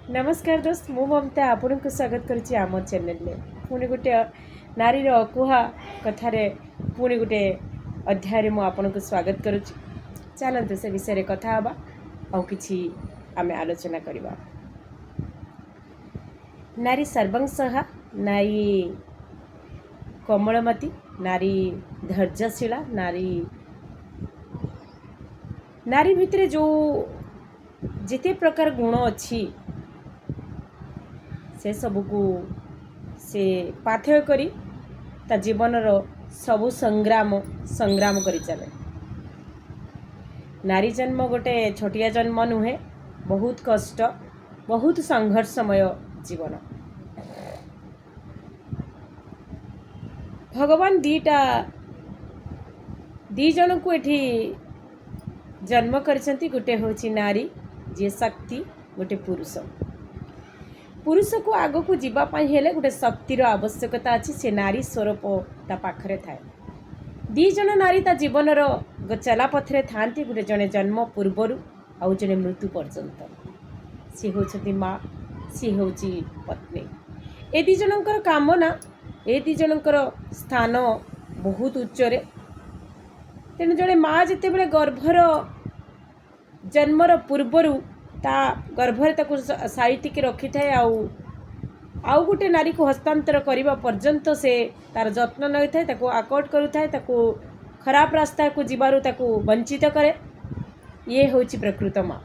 नमस्कार दोस्त मु ममता आपन को स्वागत करुच्ची आम चैनल में पुणी गोटे नारीर अकुहा कथार पुणी गोटे अध्याय मु आपन को स्वागत करुच्ची। चलते से विषय कथा हवा आउ किछि आमे आलोचना करबा। नारी सर्वंसहा, नारी कोमलमती, नारी धैर्यशीला, नारी भितर जो जिते प्रकार गुण अच्छी से सबको से पाथेय करी ता जीवनर सबु संग्राम करी चले। नारी जन्म गोटे छोटिया जन्म नुहे, बहुत कष्ट, बहुत संघर्षमय जीवन। भगवान दी जन को एठी जन्म करछंती। गोटे होची नारी जे शक्ति, गोटे पुरुष को आग को जीवा पाई हेले गोटे शक्तिर आवश्यकता अच्छी। से नारी स्वरूप ता पाखरे थाए। दी जन नारी ता जीवनर चला पथरे थांती, गोटे जने जन्म पूर्वरु आउ जने मृत्यु पर्यंत। सी होछती माँ, सी होची पत्नी। ए दी जनकर कामना, ए दी जनकर स्थान बहुत उच्चरे। तेणु जड़े माँ जिते बड़े गर्भर जन्मर पूर्वरु ता गर्भरे ताकू साइतिक रखी थाए आउ गोटे नारी को हस्तांतर करबा पर्यंत से तार जत्न नहीं थाए, ताकू आकट करू थाए, ताकू खराब रास्ता को जीवारु ताकू वंचित करे। ये होची प्रकृत माँ।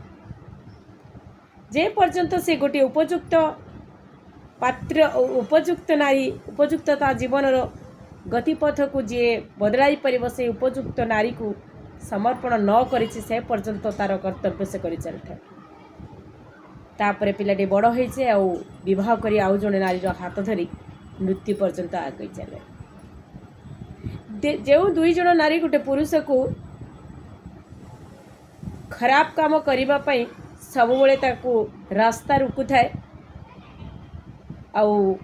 जे पर्यंत से गोटे उपयुक्त पात्र, उपयुक्त नारी, उपयुक्त ता जीवनर गतिपथ को जे बदलाई परिव से उपयुक्त नारी को समर्पण न करिछि से पर्यंत तार कर्तव्य से करि चलथे। तापरे पिलाटी बड़ होइछे आउ विवाह करी आउ जने नारीर हाथ धरी मृत्यु पर्यंत आगे चले। जो दुई जन नारी गोटे पुरुष को खराब काम करिबा पई सब बेले ताकू रास्ता रुकु थाए आउ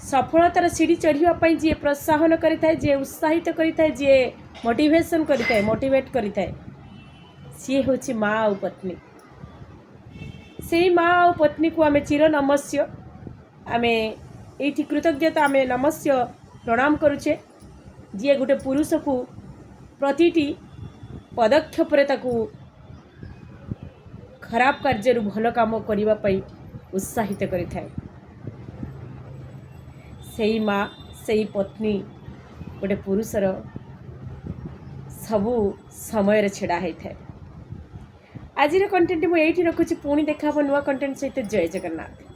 सफलतार सीढ़ी चढ़िबा पई जे प्रोत्साहन करि थाए, जे उत्साहित करि थाए, जे मोटिवेशन करि थाए, मोटिवेट करि थाए, सी होची माँ आउ पत्नी। से माँ आउ पत्नी को आमे चिर नमस्य, आमे एठी कृतज्ञता, आमे नमस्य प्रणाम करुचे। जी गोटे पुरुष को प्रतिटी पदक्षेप ताकू खराब कार्य भल काम करिबा पई उत्साहित करि थाए। सेई माँ, सेई पत्नी गोटे पुरुषर सबू समय छेड़ा होता है। आज कंटेंट मुझे रखुच्छी, पुणी देखा नुआ कंटेंट सहित। जय जगन्नाथ।